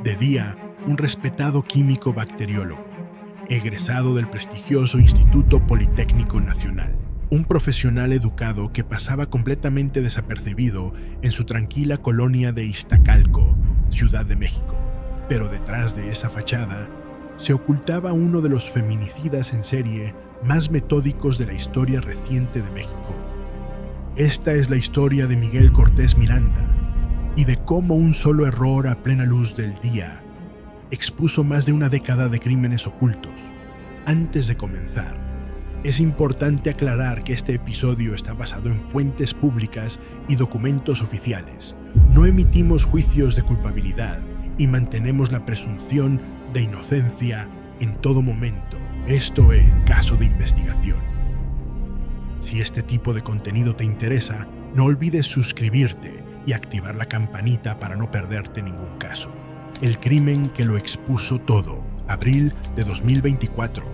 De día, un respetado químico bacteriólogo, egresado del prestigioso Instituto Politécnico Nacional. Un profesional educado que pasaba completamente desapercibido en su tranquila colonia de Iztacalco, Ciudad de México. Pero detrás de esa fachada se ocultaba uno de los feminicidas en serie más metódicos de la historia reciente de México. Esta es la historia de Miguel Cortés Miranda y de cómo un solo error a plena luz del día expuso más de una década de crímenes ocultos. Antes de comenzar, es importante aclarar que este episodio está basado en fuentes públicas y documentos oficiales. No emitimos juicios de culpabilidad y mantenemos la presunción de inocencia en todo momento. Esto es caso de investigación. Si este tipo de contenido te interesa, no olvides suscribirte y activar la campanita para no perderte ningún caso. El crimen que lo expuso todo. Abril de 2024.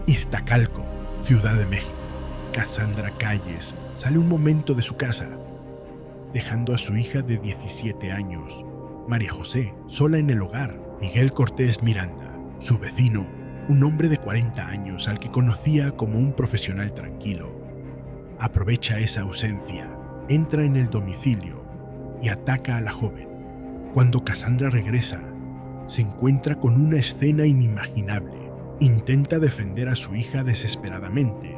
Iztacalco, Ciudad de México. Cassandra Calles sale un momento de su casa, dejando a su hija de 17 años, María José, sola en el hogar. Miguel Cortés Miranda, su vecino, un hombre de 40 años al que conocía como un profesional tranquilo, aprovecha esa ausencia, entra en el domicilio y ataca a la joven. Cuando Cassandra regresa, se encuentra con una escena inimaginable. Intenta defender a su hija desesperadamente,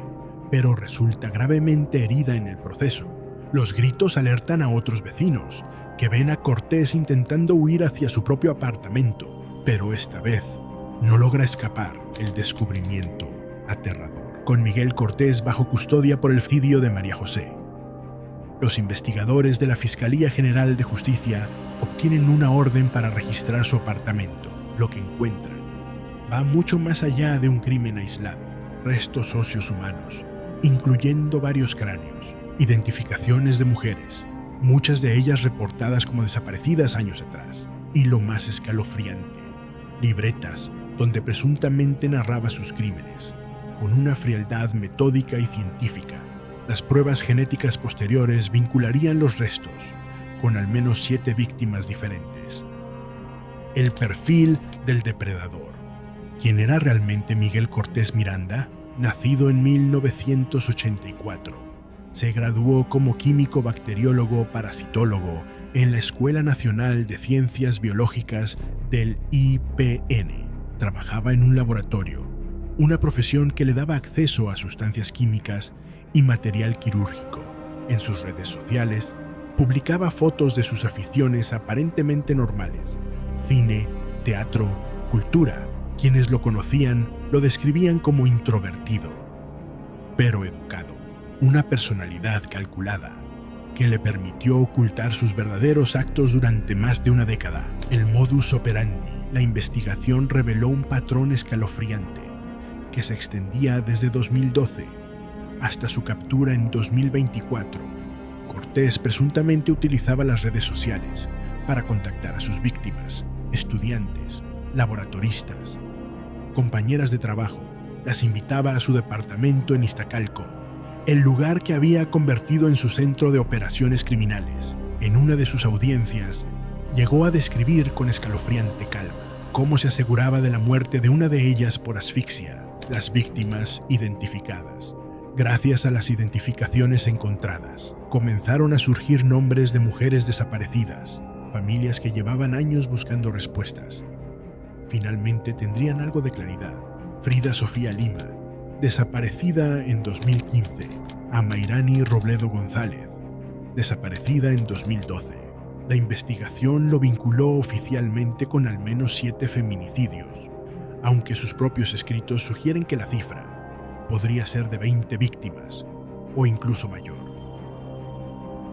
pero resulta gravemente herida en el proceso. Los gritos alertan a otros vecinos, que ven a Cortés intentando huir hacia su propio apartamento, pero esta vez no logra escapar. El descubrimiento aterrador. Con Miguel Cortés bajo custodia por el homicidio de María José. Los investigadores de la Fiscalía General de Justicia obtienen una orden para registrar su apartamento. Lo que encuentran va mucho más allá de un crimen aislado. Restos óseos humanos, incluyendo varios cráneos, identificaciones de mujeres, muchas de ellas reportadas como desaparecidas años atrás, y lo más escalofriante, libretas donde presuntamente narraba sus crímenes, con una frialdad metódica y científica. Las pruebas genéticas posteriores vincularían los restos con al menos 7 víctimas diferentes. El perfil del depredador. ¿Quién era realmente Miguel Cortés Miranda? Nacido en 1984. Se graduó como químico bacteriólogo parasitólogo en la Escuela Nacional de Ciencias Biológicas del IPN. Trabajaba en un laboratorio, una profesión que le daba acceso a sustancias químicas y material quirúrgico. En sus redes sociales, publicaba fotos de sus aficiones aparentemente normales: cine, teatro, cultura. Quienes lo conocían lo describían como introvertido, pero educado. Una personalidad calculada que le permitió ocultar sus verdaderos actos durante más de una década. El modus operandi. La investigación reveló un patrón escalofriante que se extendía desde 2012 hasta su captura en 2024. Cortés presuntamente utilizaba las redes sociales para contactar a sus víctimas, estudiantes, laboratoristas, compañeras de trabajo. Las invitaba a su departamento en Iztacalco, el lugar que había convertido en su centro de operaciones criminales. En una de sus audiencias, llegó a describir con escalofriante calma cómo se aseguraba de la muerte de una de ellas por asfixia. Las víctimas identificadas. Gracias a las identificaciones encontradas, comenzaron a surgir nombres de mujeres desaparecidas, familias que llevaban años buscando respuestas. Finalmente tendrían algo de claridad. Frida Sofía Lima, desaparecida en 2015. Amairani Robledo González, desaparecida en 2012. La investigación lo vinculó oficialmente con al menos 7 feminicidios, aunque sus propios escritos sugieren que la cifra podría ser de 20 víctimas o incluso mayor.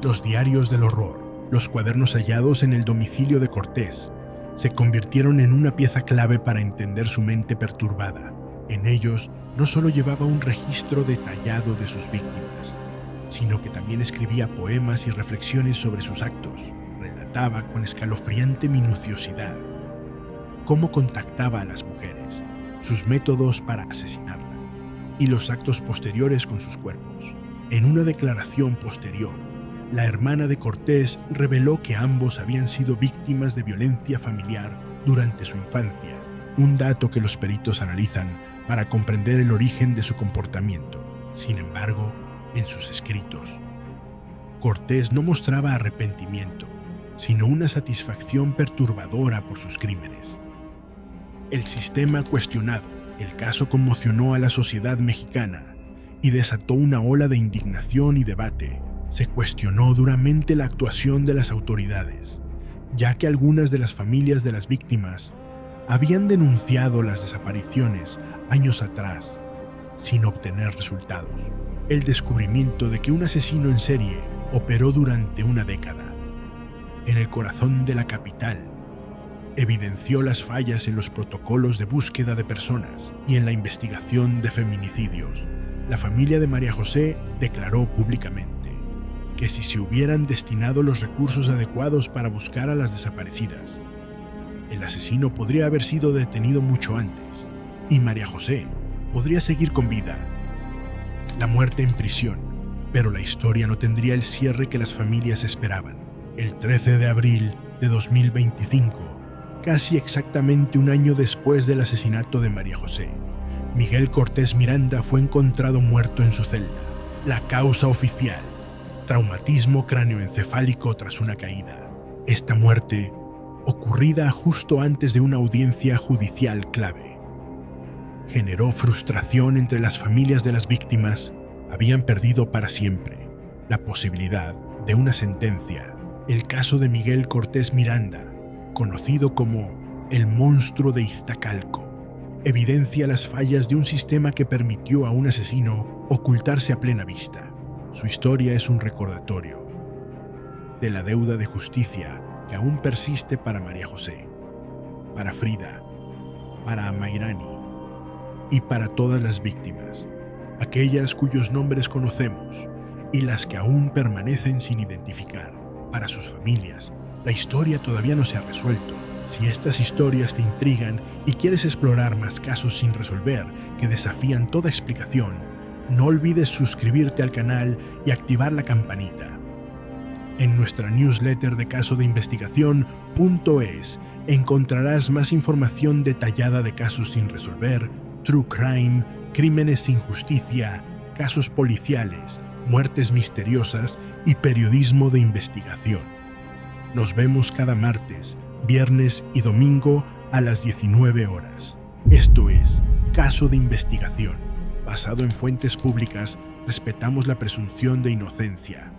Los diarios del horror, los cuadernos hallados en el domicilio de Cortés, se convirtieron en una pieza clave para entender su mente perturbada. En ellos no solo llevaba un registro detallado de sus víctimas, sino que también escribía poemas y reflexiones sobre sus actos. Relataba con escalofriante minuciosidad cómo contactaba a las mujeres, sus métodos para asesinarlas y los actos posteriores con sus cuerpos. En una declaración posterior, la hermana de Cortés reveló que ambos habían sido víctimas de violencia familiar durante su infancia, un dato que los peritos analizan para comprender el origen de su comportamiento. Sin embargo, en sus escritos, Cortés no mostraba arrepentimiento, sino una satisfacción perturbadora por sus crímenes. El sistema cuestionado, el caso conmocionó a la sociedad mexicana y desató una ola de indignación y debate. Se cuestionó duramente la actuación de las autoridades, ya que algunas de las familias de las víctimas habían denunciado las desapariciones años atrás, sin obtener resultados. El descubrimiento de que un asesino en serie operó durante una década en el corazón de la capital evidenció las fallas en los protocolos de búsqueda de personas y en la investigación de feminicidios. La familia de María José declaró públicamente que si se hubieran destinado los recursos adecuados para buscar a las desaparecidas, el asesino podría haber sido detenido mucho antes y María José podría seguir con vida. La muerte en prisión, pero la historia no tendría el cierre que las familias esperaban. El 13 de abril de 2025, casi exactamente un año después del asesinato de María José, Miguel Cortés Miranda fue encontrado muerto en su celda. La causa oficial: traumatismo cráneoencefálico tras una caída. Esta muerte, ocurrida justo antes de una audiencia judicial clave, generó frustración entre las familias de las víctimas. Habían perdido para siempre la posibilidad de una sentencia. El caso de Miguel Cortés Miranda, conocido como el monstruo de Iztacalco, evidencia las fallas de un sistema que permitió a un asesino ocultarse a plena vista. Su historia es un recordatorio de la deuda de justicia que aún persiste para María José, para Frida, para Amairani y para todas las víctimas, aquellas cuyos nombres conocemos y las que aún permanecen sin identificar. Para sus familias, la historia todavía no se ha resuelto. Si estas historias te intrigan y quieres explorar más casos sin resolver que desafían toda explicación, no olvides suscribirte al canal y activar la campanita. En nuestra newsletter de Caso de Investigación.es encontrarás más información detallada de casos sin resolver, true crime, crímenes sin justicia, casos policiales, muertes misteriosas y periodismo de investigación. Nos vemos cada martes, viernes y domingo a las 19 horas. Esto es Caso de Investigación. Basado en fuentes públicas, respetamos la presunción de inocencia.